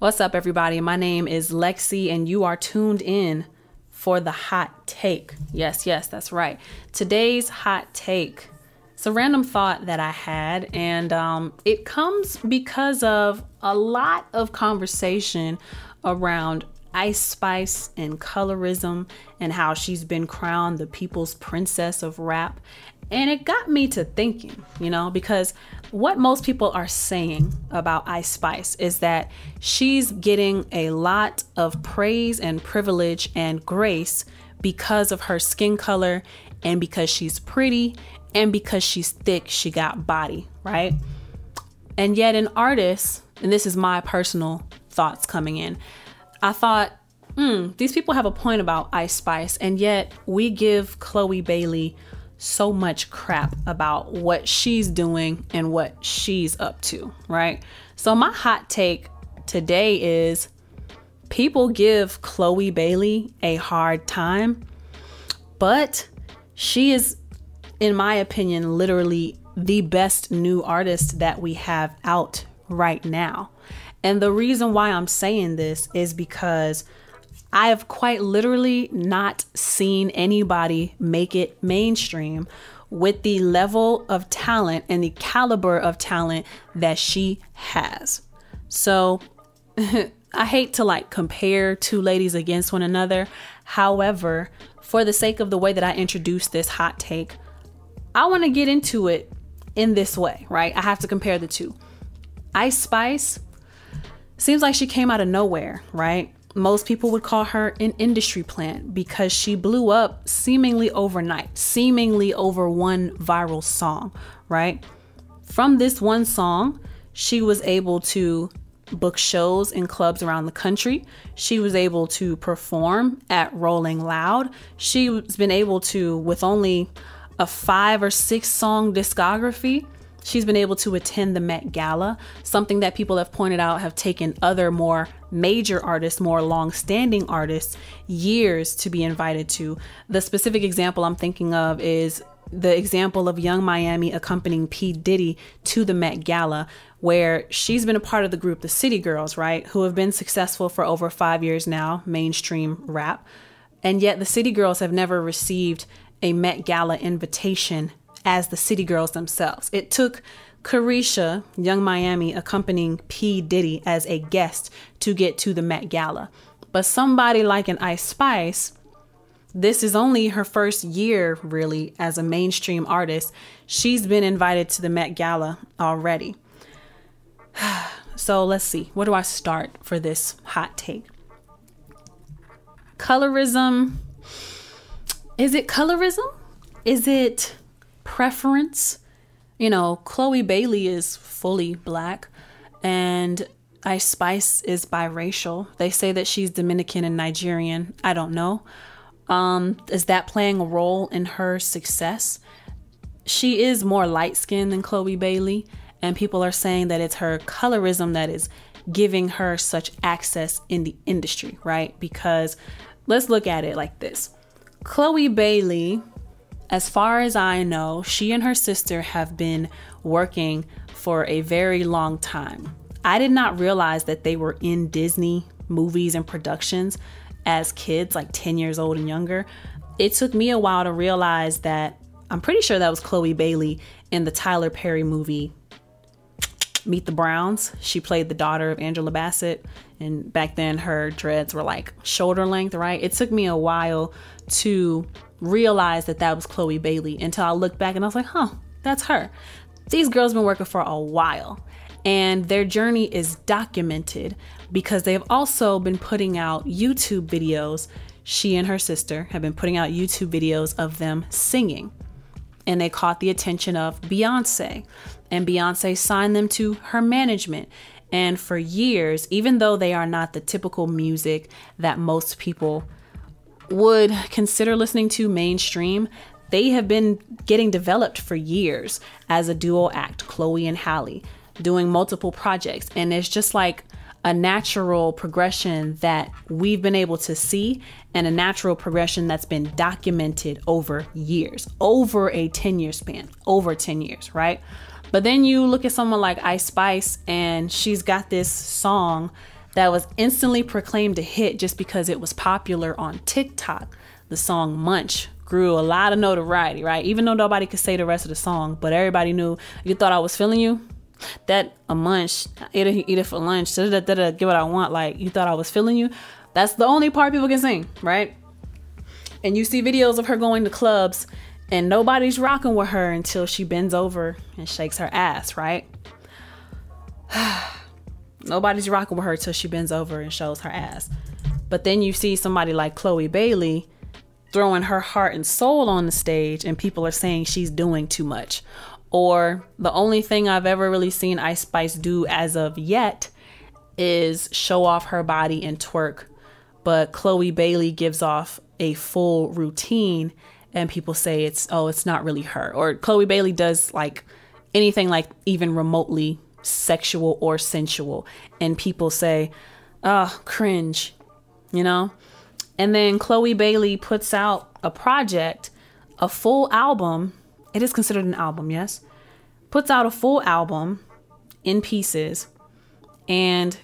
What's up, everybody? My name is LexC, and you are tuned in for the hot take. Yes, that's right. Today's hot take. It's a random thought that I had, and it comes because of a lot of conversation around Ice Spice and colorism and how she's been crowned the people's princess of rap. And it got me to thinking, because what most people are saying about Ice Spice is that she's getting a lot of praise and privilege and grace because of her skin color and because she's pretty and because she's thick, she got body, right? And yet an artist, and this is my personal thoughts coming in, I thought, these people have a point about Ice Spice, and yet we give Chloe Bailey so much crap about what she's doing and what she's up to, right? So my hot take today is people give Chloe Bailey a hard time, but she is, in my opinion, literally the best new artist that we have out right now. And the reason why I'm saying this is because I have quite literally not seen anybody make it mainstream with the level of talent and the caliber of talent that she has. So I hate to compare two ladies against one another. However, for the sake of the way that I introduced this hot take, I want to get into it in this way, right? I have to compare the two. Ice Spice seems like she came out of nowhere, right? Most people would call her an industry plant because she blew up seemingly overnight, seemingly over one viral song, right? From this one song, she was able to book shows in clubs around the country. She was able to perform at Rolling Loud. She's been able to, with only a 5 or 6 song discography, she's been able to attend the Met Gala, something that people have pointed out have taken other more major artists, more long-standing artists, years to be invited to. The specific example I'm thinking of is the example of Young Miami accompanying P. Diddy to the Met Gala, where she's been a part of the group, the City Girls, right, who have been successful for over 5 years now, mainstream rap. And yet the City Girls have never received a Met Gala invitation as the City Girls themselves. It took Carisha, Young Miami, accompanying P. Diddy as a guest to get to the Met Gala. But somebody like an Ice Spice, this is only her first year really as a mainstream artist. She's been invited to the Met Gala already. So let's see, where do I start for this hot take? Colorism. Is it colorism? Is it preference? Chloe Bailey is fully black and Ice Spice is biracial. They say that she's Dominican and Nigerian. I don't know. Is that playing a role in her success? She is more light-skinned than Chloe Bailey, and people are saying that it's her colorism that is giving her such access in the industry, right? Because let's look at it like this. Chloe Bailey, as far as I know, she and her sister have been working for a very long time. I did not realize that they were in Disney movies and productions as kids, like 10 years old and younger. It took me a while to realize that I'm pretty sure that was Chloe Bailey in the Tyler Perry movie, Meet the Browns. She played the daughter of Angela Bassett. And back then her dreads were like shoulder length, right? It took me a while to realize that that was Chloe Bailey until I looked back and I was like, that's her. These girls have been working for a while and their journey is documented because they've also been putting out YouTube videos. She and her sister have been putting out YouTube videos of them singing, and they caught the attention of Beyonce, and Beyonce signed them to her management. And for years, even though they are not the typical music that most people would consider listening to mainstream, they have been getting developed for years as a duo act, Chloe and Halle, doing multiple projects. And it's just like a natural progression that we've been able to see, and a natural progression that's been documented over years, over a 10-year span, over 10 years, right? But then you look at someone like Ice Spice and she's got this song that was instantly proclaimed a hit just because it was popular on TikTok. The song Munch grew a lot of notoriety, right? Even though nobody could say the rest of the song, but everybody knew. You thought I was feeling you? That a munch, eat it for lunch, get what I want. Like, you thought I was feeling you? That's the only part people can sing, right? And you see videos of her going to clubs and nobody's rocking with her until she bends over and shakes her ass, right? Nobody's rocking with her till she bends over and shows her ass. But then you see somebody like Chloe Bailey throwing her heart and soul on the stage, and people are saying she's doing too much. Or the only thing I've ever really seen Ice Spice do as of yet is show off her body and twerk. But Chloe Bailey gives off a full routine and people say it's not really her. Or Chloe Bailey does like anything like even remotely sexual or sensual, and people say, cringe, you know? And then Chloe Bailey puts out a project, a full album. It is considered an album, yes. Puts out a full album in pieces, and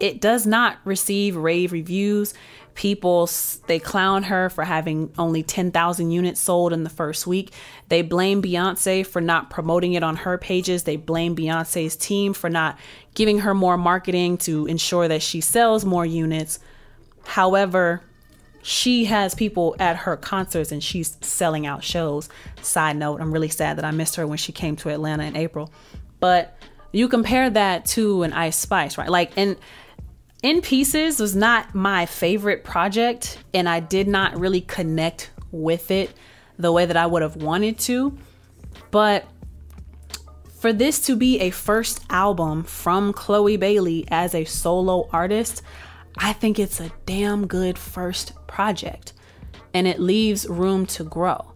it does not receive rave reviews. People, they clown her for having only 10,000 units sold in the first week. They blame Beyonce for not promoting it on her pages. They blame Beyonce's team for not giving her more marketing to ensure that she sells more units. However, she has people at her concerts and she's selling out shows. Side note, I'm really sad that I missed her when she came to Atlanta in April. But you compare that to an Ice Spice, right? Like, and In Pieces was not my favorite project, and I did not really connect with it the way that I would have wanted to. But for this to be a first album from Chloe Bailey as a solo artist, I think it's a damn good first project, and it leaves room to grow.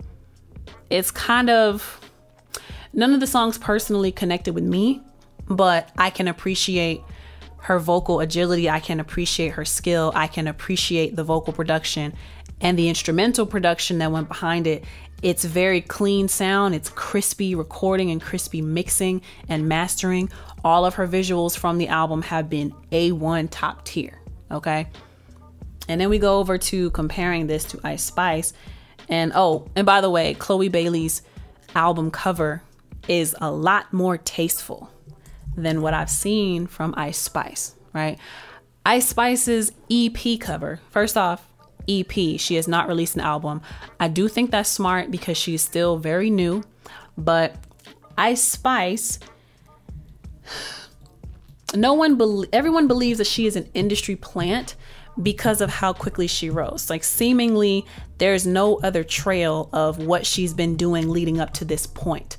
It's kind of, none of the songs personally connected with me, but I can appreciate her vocal agility. I can appreciate her skill. I can appreciate the vocal production and the instrumental production that went behind it. It's very clean sound. It's crispy recording and crispy mixing and mastering. All of her visuals from the album have been A1 top tier. Okay. And then we go over to comparing this to Ice Spice. And by the way, Chloe Bailey's album cover is a lot more tasteful than what I've seen from Ice Spice, right? Ice Spice's EP cover, first off, EP, she has not released an album. I do think that's smart because she's still very new, but Ice Spice, everyone believes that she is an industry plant because of how quickly she rose. Like, seemingly there's no other trail of what she's been doing leading up to this point.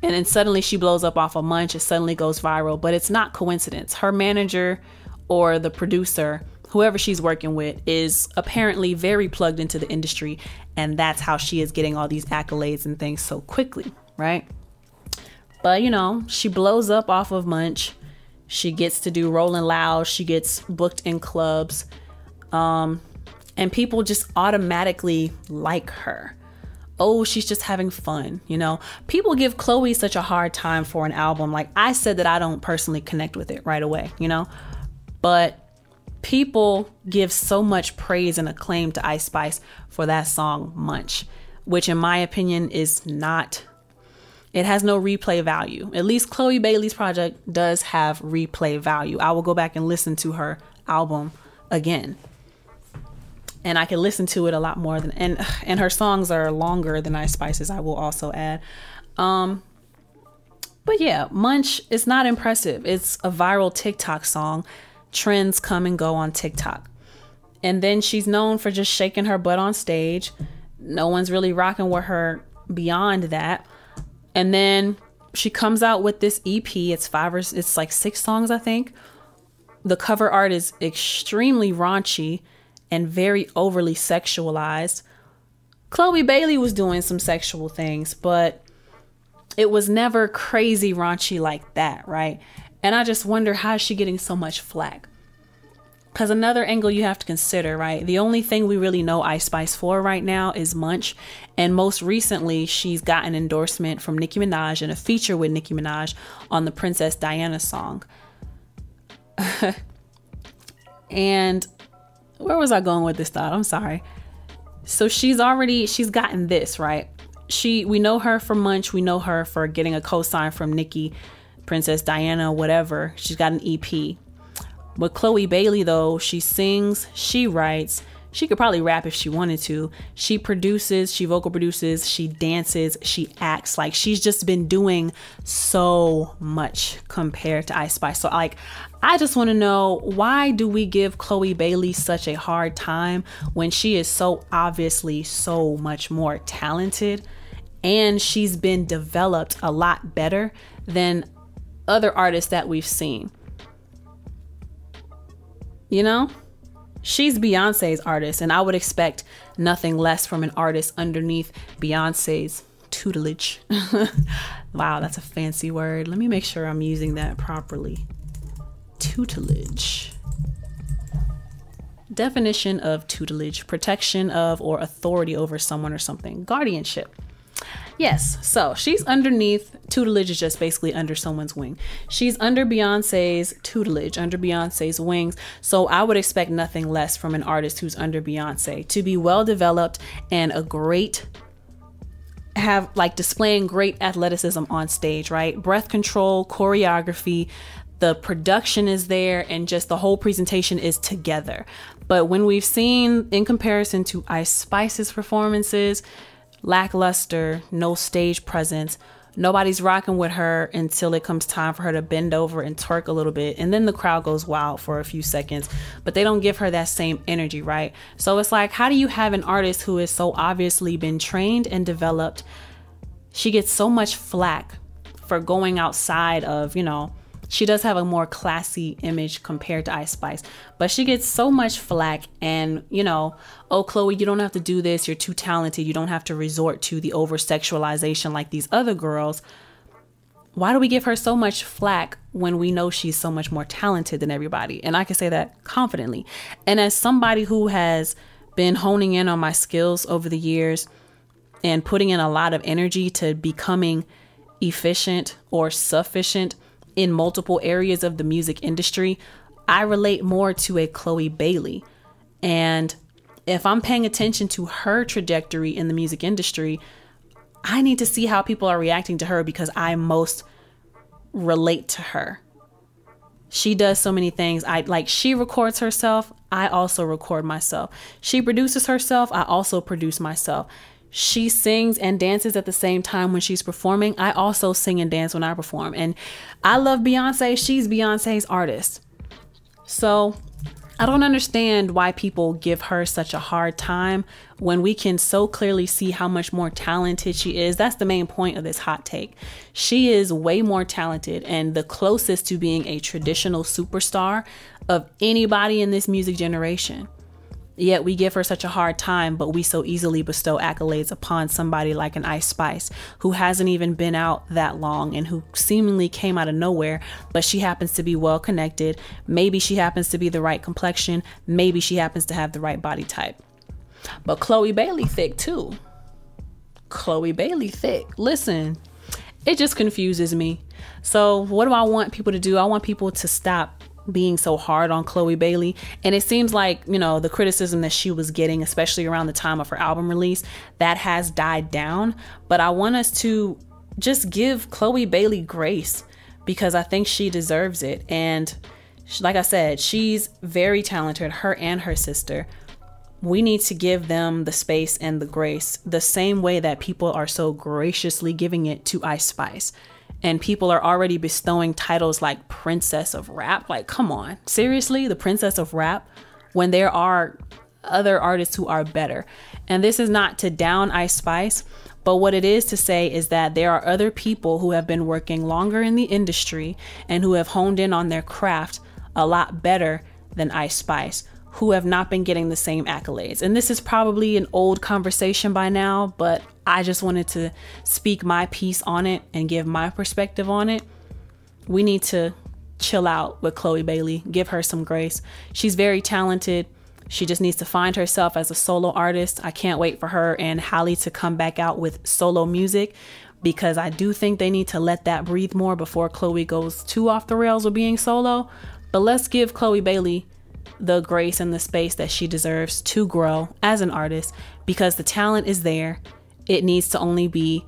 And then suddenly she blows up off a Munch. It suddenly goes viral, but it's not coincidence. Her manager or the producer, whoever she's working with, is apparently very plugged into the industry. And that's how she is getting all these accolades and things so quickly, right? But, you know, she blows up off of Munch. She gets to do Rolling Loud. She gets booked in clubs. And people just automatically like her. Oh, she's just having fun, you know? People give Chloe such a hard time for an album. Like, I said that I don't personally connect with it right away, you know? But people give so much praise and acclaim to Ice Spice for that song, Munch, which in my opinion is not, it has no replay value. At least Chloe Bailey's project does have replay value. I will go back and listen to her album again. And I can listen to it a lot more than, and her songs are longer than Ice Spice's, I will also add. But yeah, Munch is not impressive. It's a viral TikTok song. Trends come and go on TikTok. And then she's known for just shaking her butt on stage. No one's really rocking with her beyond that. And then she comes out with this EP. It's like 6 songs, I think. The cover art is extremely raunchy and very overly sexualized. Chloe Bailey was doing some sexual things, but it was never crazy raunchy like that, right? And I just wonder, how is she getting so much flack? Because another angle you have to consider, right? The only thing we really know Ice Spice for right now is Munch. And most recently, she's got an endorsement from Nicki Minaj and a feature with Nicki Minaj on the Princess Diana song. And where was I going with this thought? I'm sorry. So she's gotten this, right? We know her for Munch. We know her for getting a cosign from Nicki, Princess Diana, whatever. She's got an EP. With Chloe Bailey, though, she sings, she writes, she could probably rap if she wanted to. She produces, she vocal produces, she dances, she acts. Like, she's just been doing so much compared to Ice Spice. So like, I just want to know, why do we give Chloe Bailey such a hard time when she is so obviously so much more talented, and she's been developed a lot better than other artists that we've seen? You know? She's Beyonce's artist, and I would expect nothing less from an artist underneath Beyonce's tutelage. Wow, that's a fancy word. Let me make sure I'm using that properly. Tutelage. Definition of tutelage: protection of or authority over someone or something. Guardianship. Yes, so she's underneath, tutelage is just basically under someone's wing. She's under Beyonce's tutelage, under Beyonce's wings. So I would expect nothing less from an artist who's under Beyonce, to be well developed and displaying great athleticism on stage, right? Breath control, choreography, the production is there, and just the whole presentation is together. But when we've seen, in comparison to Ice Spice's performances, lackluster, no stage presence, nobody's rocking with her until it comes time for her to bend over and twerk a little bit, and then the crowd goes wild for a few seconds, but they don't give her that same energy, right? So it's like, how do you have an artist who has so obviously been trained and developed? She gets so much flack for going outside of, you know, she does have a more classy image compared to Ice Spice, but she gets so much flack, and, you know, oh, Chloe, you don't have to do this. You're too talented. You don't have to resort to the over sexualization like these other girls. Why do we give her so much flack when we know she's so much more talented than everybody? And I can say that confidently. And as somebody who has been honing in on my skills over the years and putting in a lot of energy to becoming efficient or sufficient in multiple areas of the music industry, I relate more to a Chloe Bailey. And if I'm paying attention to her trajectory in the music industry, I need to see how people are reacting to her, because I most relate to her. She does so many things. She records herself, I also record myself. She produces herself, I also produce myself. She sings and dances at the same time when she's performing. I also sing and dance when I perform. And I love Beyonce. She's Beyonce's artist. So I don't understand why people give her such a hard time when we can so clearly see how much more talented she is. That's the main point of this hot take. She is way more talented and the closest to being a traditional superstar of anybody in this music generation. Yet we give her such a hard time, but we so easily bestow accolades upon somebody like an Ice Spice, who hasn't even been out that long and who seemingly came out of nowhere, but she happens to be well connected. Maybe she happens to be the right complexion. Maybe she happens to have the right body type. But Chloe Bailey thick too. Chloe Bailey thick. Listen, it just confuses me. So what do I want people to do? I want people to stop being so hard on Chloe Bailey. And it seems like, you know, the criticism that she was getting, especially around the time of her album release, that has died down. But I want us to just give Chloe Bailey grace, because I think she deserves it. And like I said, she's very talented, her and her sister. We need to give them the space and the grace, the same way that people are so graciously giving it to Ice Spice. And people are already bestowing titles like Princess of Rap. Like, come on, seriously, the Princess of Rap, when there are other artists who are better. And this is not to down Ice Spice, but what it is to say is that there are other people who have been working longer in the industry and who have honed in on their craft a lot better than Ice Spice, who have not been getting the same accolades. And this is probably an old conversation by now, but I just wanted to speak my piece on it and give my perspective on it. We need to chill out with Chloe Bailey, give her some grace. She's very talented. She just needs to find herself as a solo artist. I can't wait for her and Halle to come back out with solo music, because I do think they need to let that breathe more before Chloe goes too off the rails with being solo. But let's give Chloe Bailey the grace and the space that she deserves to grow as an artist, because the talent is there. It needs to only be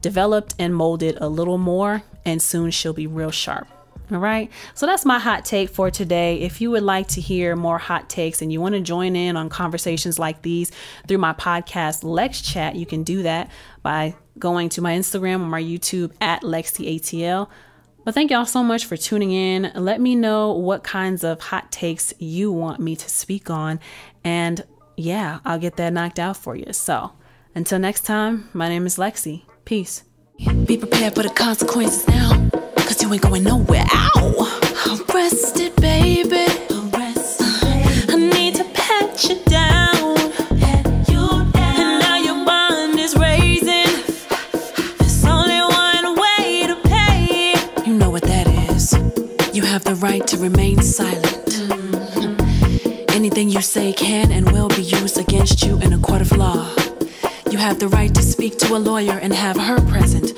developed and molded a little more, and soon she'll be real sharp. All right. So that's my hot take for today. If you would like to hear more hot takes and you want to join in on conversations like these through my podcast, LexChat, you can do that by going to my Instagram or my YouTube at LexCATL. But thank y'all so much for tuning in. Let me know what kinds of hot takes you want me to speak on. And yeah, I'll get that knocked out for you. So until next time, my name is LexC. Peace. Be prepared for the consequences now, cause you ain't going nowhere. Ow! Arrested, baby. Arrested. I need to pat you down. Pat you down. And now your bond is raising. There's only one way to pay. You know what that is. You have the right to remain silent. Anything you say can and will be used against you in a court of law. You have the right to speak to a lawyer and have her present.